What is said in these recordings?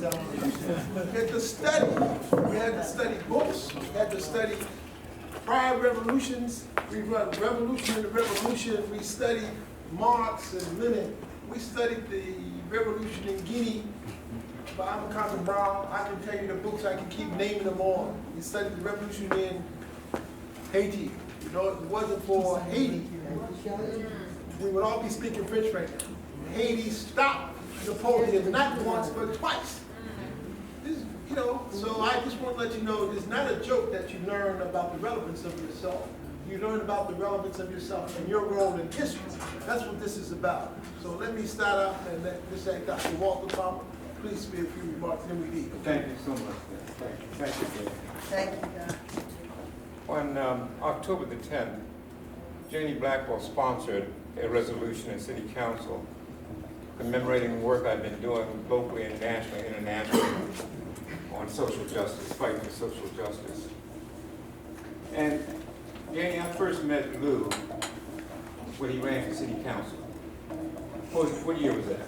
We had to study. We had to study books. We had to study prior revolutions. We run revolution in the revolution. We studied Marx and Lenin. We studied the revolution in Guinea by Councilmember Brown. I can tell you the books, I can keep naming them all. We studied the revolution in Haiti. You know, if it wasn't for Haiti, we would all be speaking French right now. Haiti stopped Napoleon not once but twice. This, you know, so I just want to let you know it's not a joke that you learn about the relevance of yourself. You learn about the relevance of yourself and your role in history. That's what this is about. So let me start out and let this act Dr. Walter Palmer. Please speak a few remarks, then we leave. Thank you so much. Thank you. Thank you, God. On October the 10th, Jannie Blackwell sponsored a resolution in City Council commemorating the work I've been doing locally and nationally, internationally on social justice, fighting for social justice. And Jannie, I first met Lou when he ran for City Council. What year was that?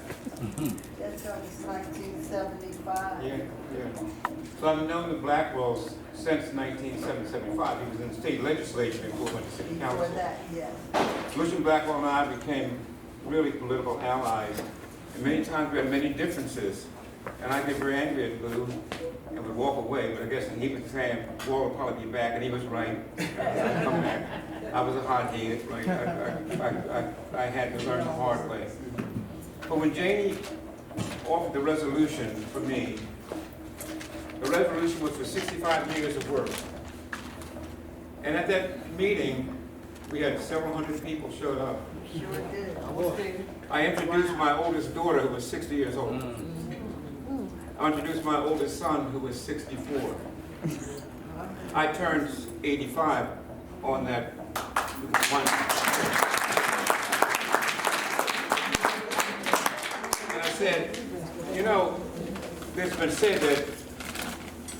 That's 1975. Yeah. So I've known the Blackwells since 1975. He was in the state legislature before he went to City Council. Before that, yes. Lucian Blackwell and I became really political allies, and many times we had many differences. And I'd get very angry at Lou and would walk away, but I guess he was saying, Wall will probably be back, and he was right. I'd come back. I was a hard-headed, right? I had to learn the hard way. But when Jannie offered the resolution for me, the resolution was for 65 years of work. And at that meeting, we had several hundred people showed up. Sure did. I introduced my oldest daughter, who was 60 years old. I introduced my oldest son, who was 64. I turned 85 on that one. And I said, you know, it's been said that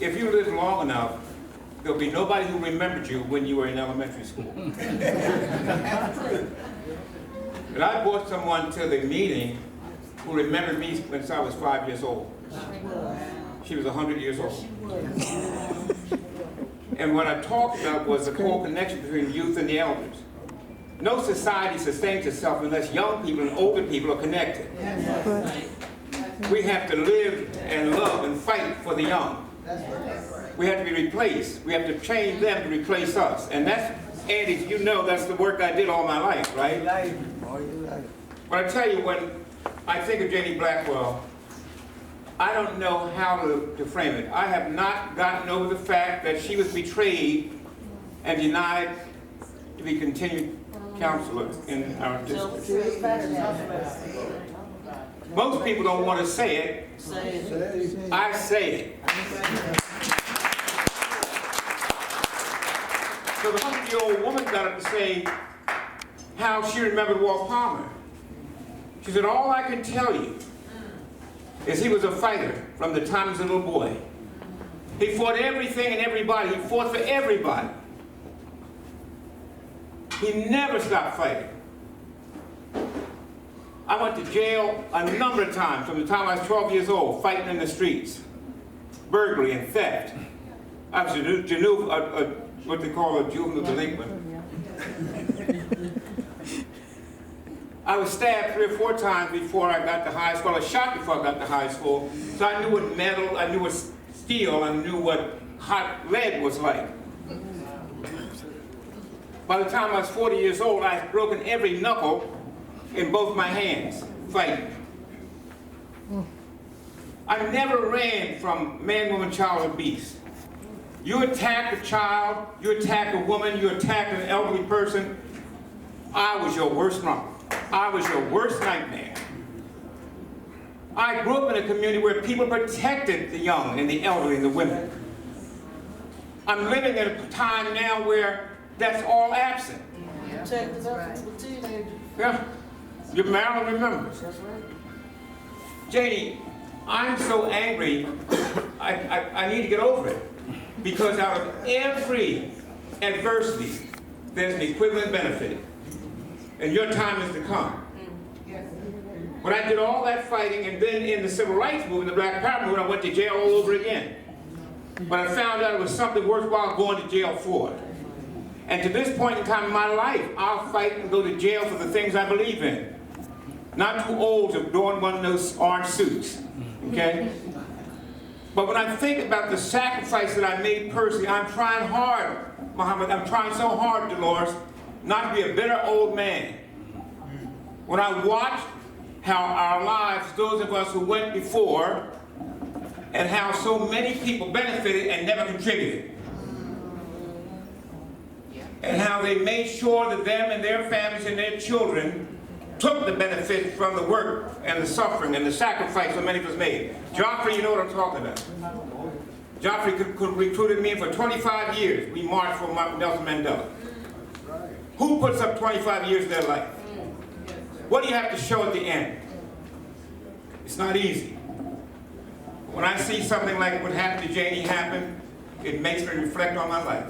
if you live long enough, there'll be nobody who remembered you when you were in elementary school. And I brought someone to the meeting who remembered me since I was 5 years old. She was 100 years old. And what I talked about was the whole connection between youth and the elders. No society sustains itself unless young people and older people are connected. We have to live and love and fight for the young. We have to be replaced. We have to train them to replace us. And that's, Andy, you know that's the work I did all my life, right? But I tell you, when I think of Jannie Blackwell, I don't know how to frame it. I have not gotten over the fact that she was betrayed and denied to be continued counselor in our district. Most people don't want to say it. I say it. So the 100-year-old woman got up to say how she remembered Walt Palmer. She said, all I can tell you is he was a fighter from the time he was a little boy. He fought everything and everybody. He fought for everybody. He never stopped fighting. I went to jail a number of times from the time I was 12 years old, fighting in the streets, burglary and theft. I was what they call a juvenile delinquent. I was stabbed 3 or 4 times before I got to high school. I was shot before I got to high school. So I knew what metal, I knew what steel, I knew what hot lead was like. By the time I was 40 years old, I had broken every knuckle in both my hands, fighting. I never ran from man, woman, child, or beast. You attack a child, you attack a woman, you attack an elderly person, I was your worst rump. I was your worst nightmare. I grew up in a community where people protected the young and the elderly and the women. I'm living in a time now where that's all absent. Yeah. Marilyn remembers. Jannie, I'm so angry, I need to get over it. Because out of every adversity, there's an equivalent benefit. And your time is to come. When I did all that fighting, and then in the civil rights movement, the Black Power movement, I went to jail all over again. But I found out it was something worthwhile going to jail for. And to this point in time in my life, I'll fight and go to jail for the things I believe in. Not too old to don one of those orange suits, okay? But when I think about the sacrifice that I made personally, I'm trying hard, Muhammad, I'm trying so hard, Dolores, not to be a bitter old man. When I watch how our lives, those of us who went before, and how so many people benefited and never contributed. And how they made sure that them and their families and their children took the benefit from the work and the suffering and the sacrifice so many of us made. Joffrey, you know what I'm talking about. Joffrey recruited me for 25 years. We marched for Nelson Mandela. Who puts up 25 years of their life? What do you have to show at the end? It's not easy. When I see something like what happened to Jannie happen, it makes me reflect on my life.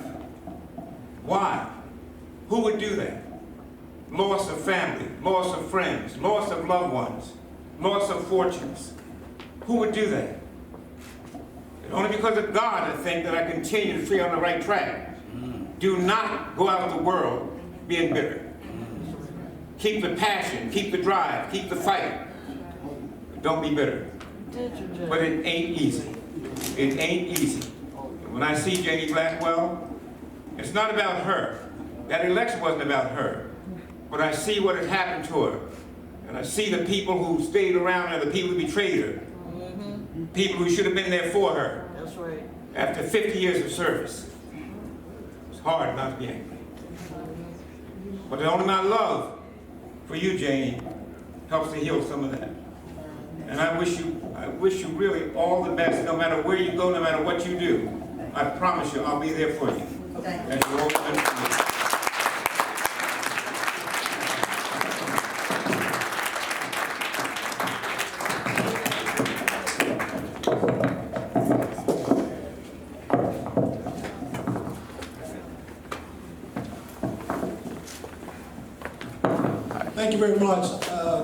Why? Who would do that? Loss of family, loss of friends, loss of loved ones, loss of fortunes. Who would do that? And only because of God, I think, that I continue to stay on the right track. Do not go out of the world being bitter. Keep the passion, keep the drive, keep the fight. Don't be bitter. But it ain't easy. It ain't easy. When I see Jannie Blackwell, it's not about her. That election wasn't about her. But I see what had happened to her. And I see the people who stayed around her, the people who betrayed her. People who should have been there for her. That's right. After 50 years of service. It's hard not to be angry. But only my love for you, Jannie, helps to heal some of that. And I wish you really all the best, no matter where you go, no matter what you do. I promise you, I'll be there for you. Thank you. As you always been for me. Thank you very much,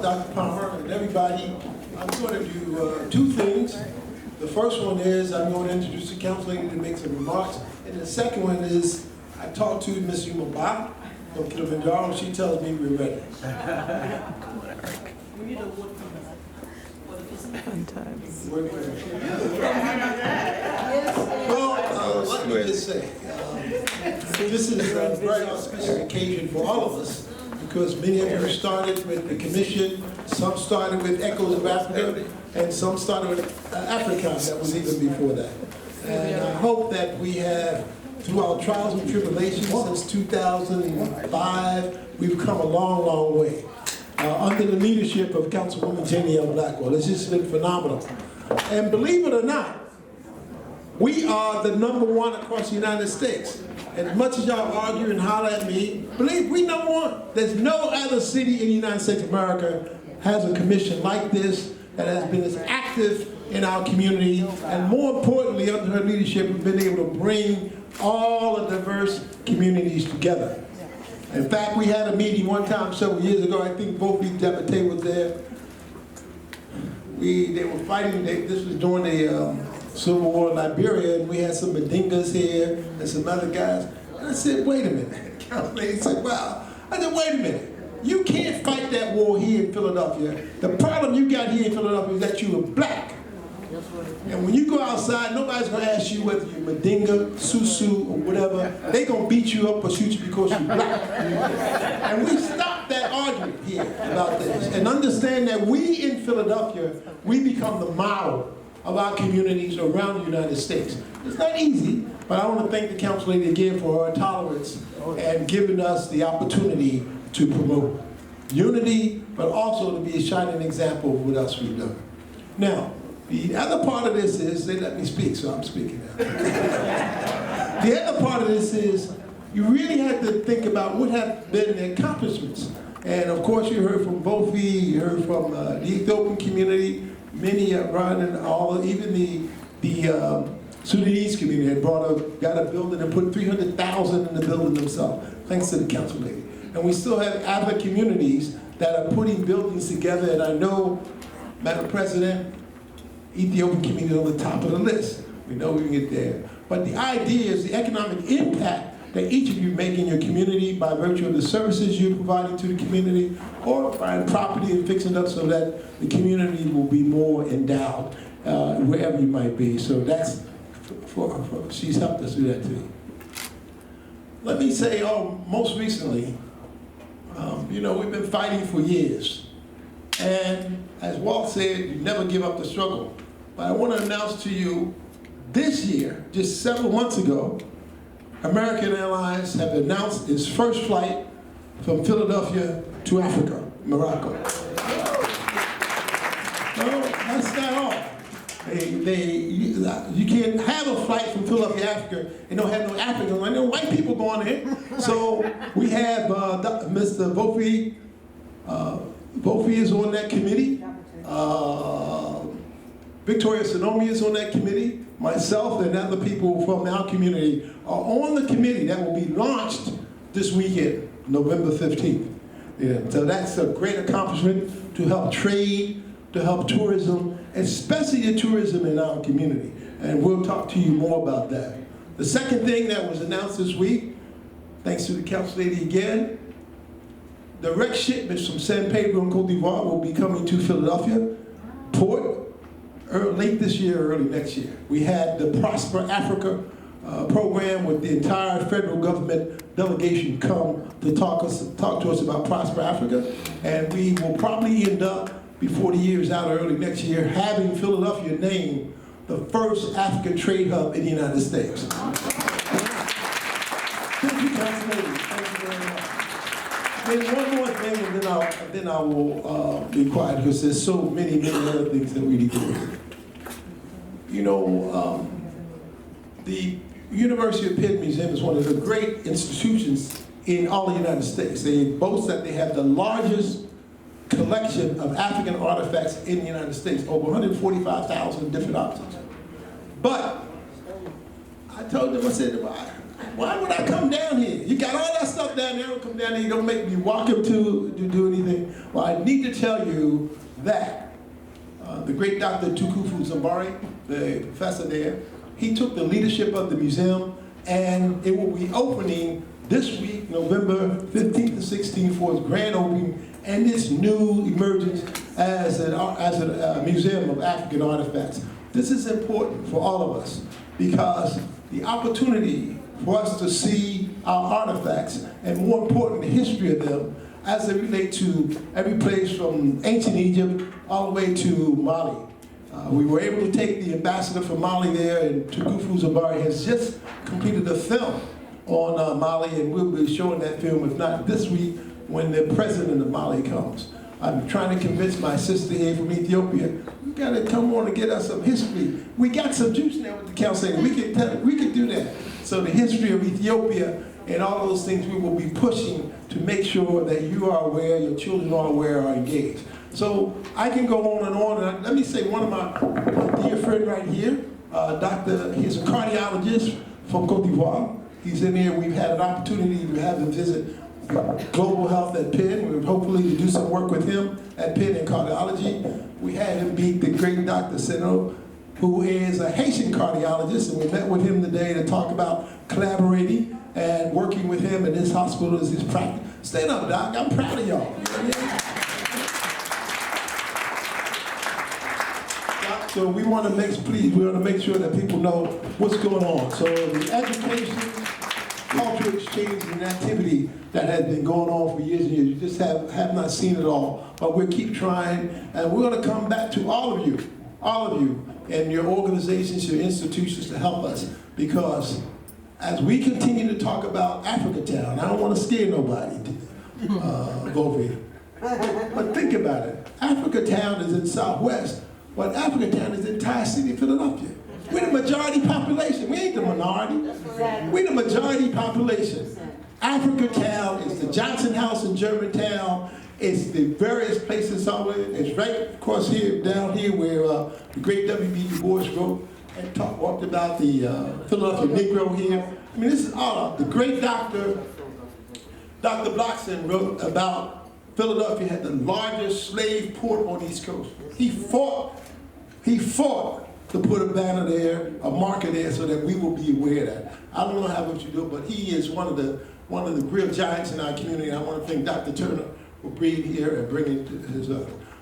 Dr. Palmer and everybody. I'm going to do two things. The first one is I'm going to introduce the council lady to make some remarks. And the second one is I talked to Ms. Yumaba from Kilimanjaro. She tells me we're ready. Well, let me just say, this is a very auspicious occasion for all of us, because many of you started with the commission, some started with Echoes of Africa, and some started with Africa that was even before that. And I hope that we have, through our trials and tribulations since 2005, we've come a long, long way. Under the leadership of Councilwoman Jannie Blackwell. It's just been phenomenal. And believe it or not, we are the #1 across the United States. And as much as y'all argue and holler at me, believe we #1. There's no other city in the United States of America has a commission like this that has been as active in our community, and more importantly, under her leadership, we've been able to bring all the diverse communities together. In fact, we had a meeting one time several years ago. I think both of you debatteurs was there. They were fighting. This was during the Civil War in Liberia, and we had some Madingas here and some other guys. And I said, wait a minute. The council lady said, wow. I said, wait a minute. You can't fight that war here in Philadelphia. The problem you got here in Philadelphia is that you were black. And when you go outside, nobody's going to ask you whether you're Madinga, Susu, or whatever. They're going to beat you up or shoot you because you're black. And we stopped that argument here about this. And understand that we in Philadelphia, we become the model of our communities around the United States. It's not easy, but I want to thank the council lady again for her tolerance and giving us the opportunity to promote unity, but also to be a shining example of what else we've done. Now, the other part of this is, they let me speak, so I'm speaking now. The other part of this is, you really have to think about what have been the accomplishments. And of course, you heard from Bofi, you heard from the Ethiopian community, many running all, even the Sudanese community had got a building and put 300,000 in the building themselves, thanks to the council lady. And we still have other communities that are putting buildings together, and I know, Madam President, Ethiopian community on the top of the list. We know we can get there. But the idea is the economic impact that each of you make in your community by virtue of the services you're providing to the community, or buying property and fixing it up so that the community will be more endowed wherever you might be. So that's she's helped us do that too. Let me say, most recently, we've been fighting for years. And as Walt said, you never give up the struggle. But I want to announce to you, this year, just several months ago, American Airlines have announced its first flight from Philadelphia to Africa, Morocco. No, that's not all. You can't have a flight from Philadelphia, Africa, and don't have no Africans. I know white people going there. So we have Mr. Vofi. Vofi is on that committee. Victoria Sonomi is on that committee. Myself and other people from our community are on the committee that will be launched this weekend, November 15th. Yeah, so that's a great accomplishment to help trade, to help tourism, especially the tourism in our community. And we'll talk to you more about that. The second thing that was announced this week, thanks to the council lady again, direct shipments from San Pedro and Cote d'Ivoire will be coming to Philadelphia Port late this year, early next year. We had the Prosper Africa program with the entire federal government delegation come to talk to us about Prosper Africa, and we will probably end up, before the year is out or early next year, having Philadelphia named the first African trade hub in the United States. Thank you, Councilmember. Thank you very much. Then one more thing, and then I will be quiet, because there's so many other things that we need to do. The University of Penn Museum is one of the great institutions in all the United States. They boast that they have the largest collection of African artifacts in the United States, over 145,000 different objects. But I told them, I said, why would I come down here? You got all that stuff down there, don't come down here, you don't make me walk up to do anything. Well, I need to tell you that the great Dr. Tukufu Zambari, the professor there, he took the leadership of the museum, and it will be opening this week, November 15th to 16th, for its grand opening and its new emergence as a museum of African artifacts. This is important for all of us, because the opportunity for us to see our artifacts, and more important, the history of them, as they relate to every place from ancient Egypt all the way to Mali. We were able to take the ambassador from Mali there, and Tukufu Zambari has just completed a film on Mali, and we'll be showing that film, if not this week, when the president of Mali comes. I'm trying to convince my sister here from Ethiopia, we gotta come on and get us some history. We got some juice now with the council, we can do that. So the history of Ethiopia and all those things we will be pushing to make sure that you are aware, your children are aware, are engaged. So I can go on and on. And let me say, one of my dear friend right here, he's a cardiologist from Cote d'Ivoire. He's in here. We've had an opportunity to have him visit Global Health at Penn. We're hopefully to do some work with him at Penn in cardiology. We had him meet the great Dr. Seno, who is a Haitian cardiologist, and we met with him today to talk about collaborating and working with him in his hospital as his practice. Stand up, Doc. I'm proud of y'all. Yeah. So we want to make sure that people know what's going on. So the education, cultural exchange, and activity that has been going on for years and years, you just have not seen it all. But we'll keep trying, and we're going to come back to all of you, and your organizations, your institutions to help us, because as we continue to talk about Africa Town, I don't want to scare nobody, Govi, but think about it. Africa Town is in Southwest, but Africa Town is the entire city of Philadelphia. We're the majority population. We ain't the minority. We're the majority population. Africa Town is the Johnson House in Germantown. It's the various places somewhere. It's right across here, down here, where the great W.B. Du Bois wrote and talked about the Philadelphia Negro here. I mean, this is all the great Dr. Blockson wrote about Philadelphia had the largest slave port on the East Coast. He fought to put a banner there, a marker there, so that we will be aware of that. I don't know how much you do, but he is one of the real giants in our community. I want to thank Dr. Turner for being here and bringing his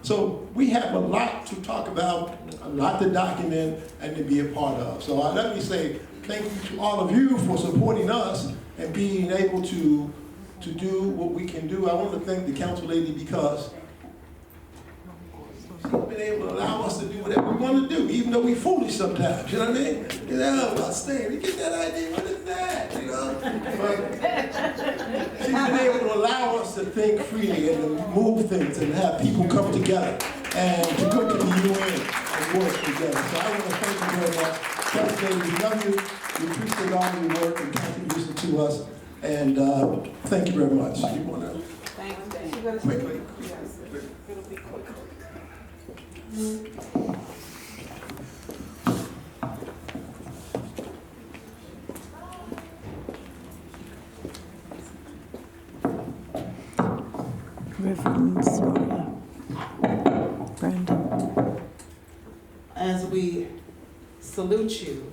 So we have a lot to talk about, a lot to document, and to be a part of. So let me say thank you to all of you for supporting us and being able to do what we can do. I want to thank the council lady because she's been able to allow us to do whatever we want to do, even though we're foolish sometimes, you know what I mean? You know, about staying, you get that idea, what is that, you know? But she's been able to allow us to think freely and to move things and have people come together and to go to the UN and work together. So I want to thank you very much. Council lady, we love you. We appreciate all your work and contribution to us. And thank you very much. You want to? Thanks. Quickly. Yes, it'll be quick. Reverend Sonia. Brandon. As we salute you,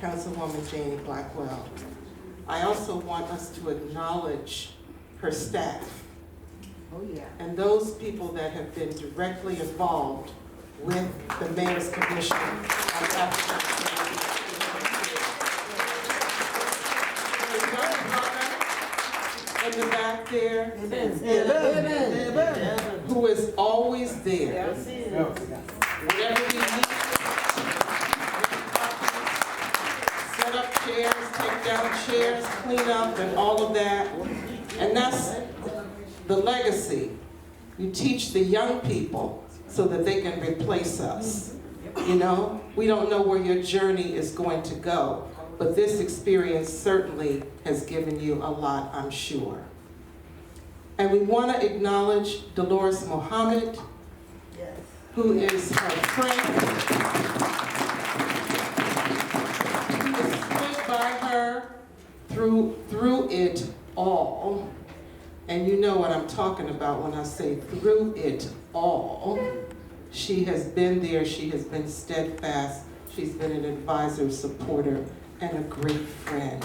Councilwoman Jannie Blackwell, I also want us to acknowledge her staff. Oh, yeah. And those people that have been directly involved with the Mayor's Commission on African in the back there, who is always there. Whatever we need, set up chairs, take down chairs, clean up, and all of that. And that's the legacy. You teach the young people so that they can replace us. You know, we don't know where your journey is going to go, but this experience certainly has given you a lot, I'm sure. And we want to acknowledge Dolores Mohammed, Yes. who is her friend, who stood by her through it all. And you know what I'm talking about when I say through it all. She has been there, she has been steadfast, she's been an advisor, supporter, and a great friend.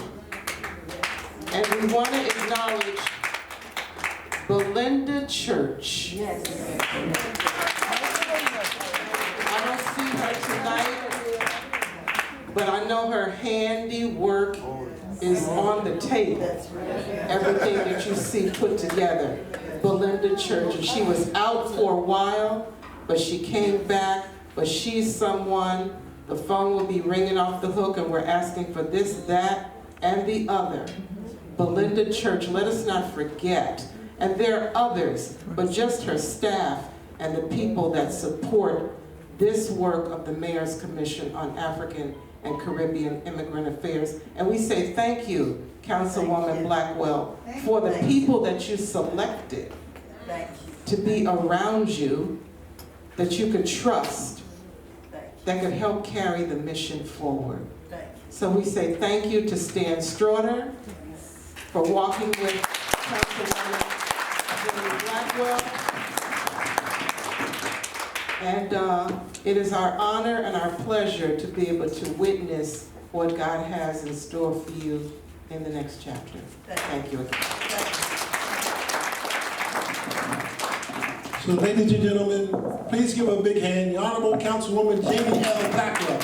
And we want to acknowledge Belinda Church. Yes. I don't see her tonight, but I know her handiwork is on the table. That's right. Everything that you see put together. Belinda Church, and she was out for a while, but she came back, but she's someone, the phone will be ringing off the hook and we're asking for this, that, and the other. Belinda Church, let us not forget. And there are others, but just her staff and the people that support this work of the Mayor's Commission on African and Caribbean Immigrant Affairs. And we say thank you, Councilwoman Blackwell, for the people that you selected Thank you. to be around you, that you could trust, Thank you. that could help carry the mission forward. Thank you. So we say thank you to Stan Stroder for walking with Councilwoman Jannie Blackwell. And it is our honor and our pleasure to be able to witness what God has in store for you in the next chapter. Thank you again. So ladies and gentlemen, please give a big hand, the Honorable Councilwoman Jannie L. Blackwell.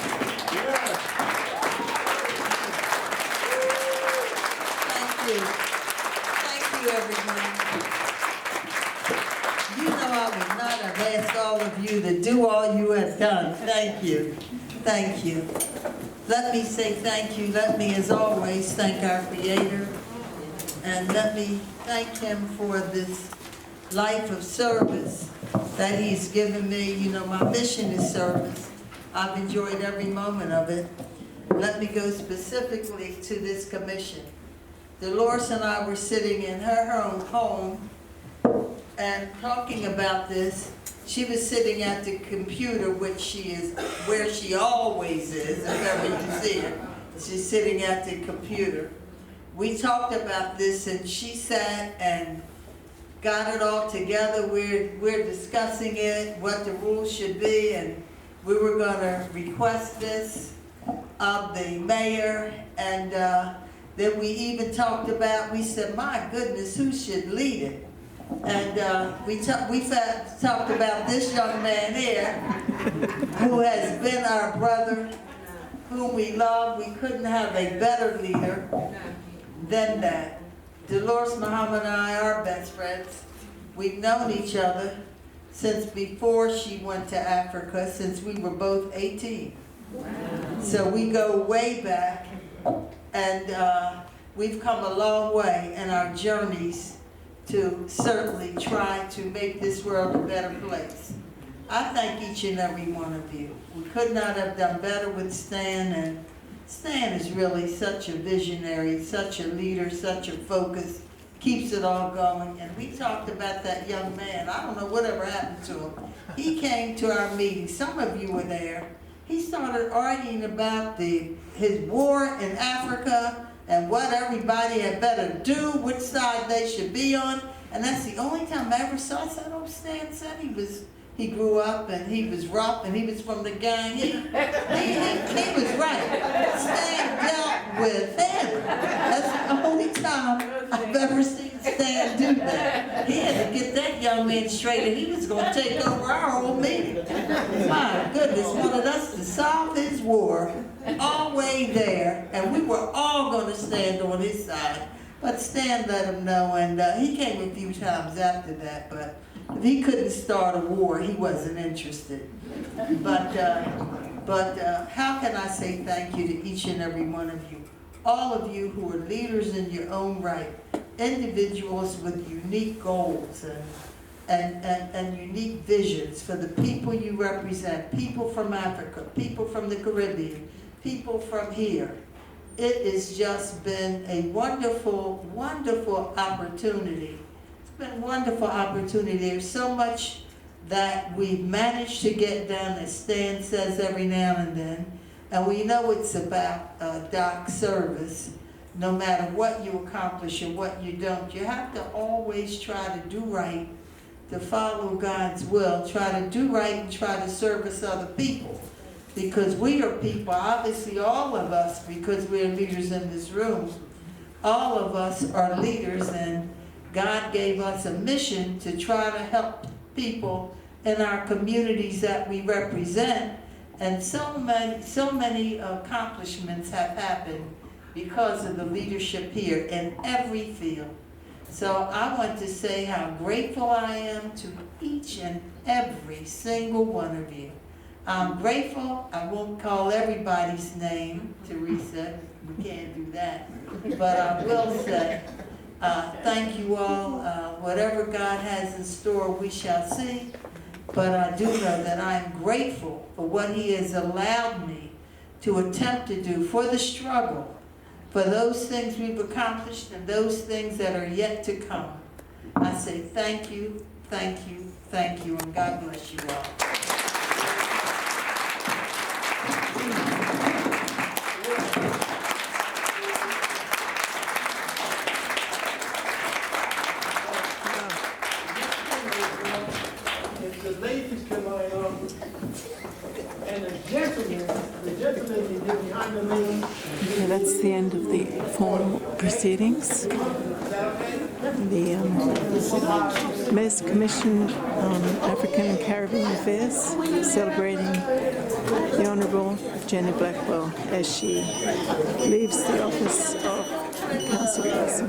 Thank you. Thank you, everyone. You know I would not have asked all of you to do all you have done. Thank you. Thank you. Let me say thank you. Let me, as always, thank our Creator. And let me thank Him for this life of service that He's given me. You know, my mission is service. I've enjoyed every moment of it. Let me go specifically to this commission. Dolores and I were sitting in her own home and talking about this. She was sitting at the computer, which she is where she always is, if ever you see her. She's sitting at the computer. We talked about this and she sat and got it all together. We're discussing it, what the rules should be, and we were gonna request this of the mayor, and then we even talked about, we said, my goodness, who should lead it? And we talked about this young man here, who has been our brother, whom we love. We couldn't have a better leader than that. Dolores Muhammad and I are best friends. We've known each other since before she went to Africa, since we were both 18. So we go way back, and we've come a long way in our journeys to certainly try to make this world a better place. I thank each and every one of you. We could not have done better with Stan, and Stan is really such a visionary, such a leader, such a focus, keeps it all going. And we talked about that young man. I don't know whatever happened to him. He came to our meeting. Some of you were there. He started arguing about his war in Africa and what everybody had better do, which side they should be on. And that's the only time I ever saw. I said, oh, Stan said he grew up and he was rough and he was from the gang. He was right. Stan dealt with him. That's the only time I've ever seen Stan do that. He had to get that young man straight, and he was going to take over our whole meeting. My goodness, wanted us to solve his war all the way there, and we were all going to stand on his side. But Stan let him know, and he came a few times after that, but if he couldn't start a war, he wasn't interested. But how can I say thank you to each and every one of you? All of you who are leaders in your own right, individuals with unique goals and unique visions for the people you represent, people from Africa, people from the Caribbean, people from here. It has just been a wonderful, wonderful opportunity. It's been a wonderful opportunity. There's so much that we've managed to get done, as Stan says every now and then. And we know it's about doc service. No matter what you accomplish or what you don't, you have to always try to do right, to follow God's will, try to do right and try to service other people. Because we are people, obviously all of us, because we're leaders in this room, all of us are leaders, and God gave us a mission to try to help people in our communities that we represent. And so many accomplishments have happened because of the leadership here in every field. So I want to say how grateful I am to each and every single one of you. I'm grateful. I won't call everybody's name, Teresa. We can't do that. But I will say thank you all. Whatever God has in store, we shall see. But I do know that I am grateful for what He has allowed me to attempt to do, for the struggle, for those things we've accomplished and those things that are yet to come. I say thank you, thank you, thank you, and God bless you all. If the ladies can line up, and the gentlemen can get behind the lane. Okay, that's the end of the formal proceedings. The Mayor's Commission on African and Caribbean Affairs celebrating the Honourable Jannie Blackwell as she leaves the office of councilperson.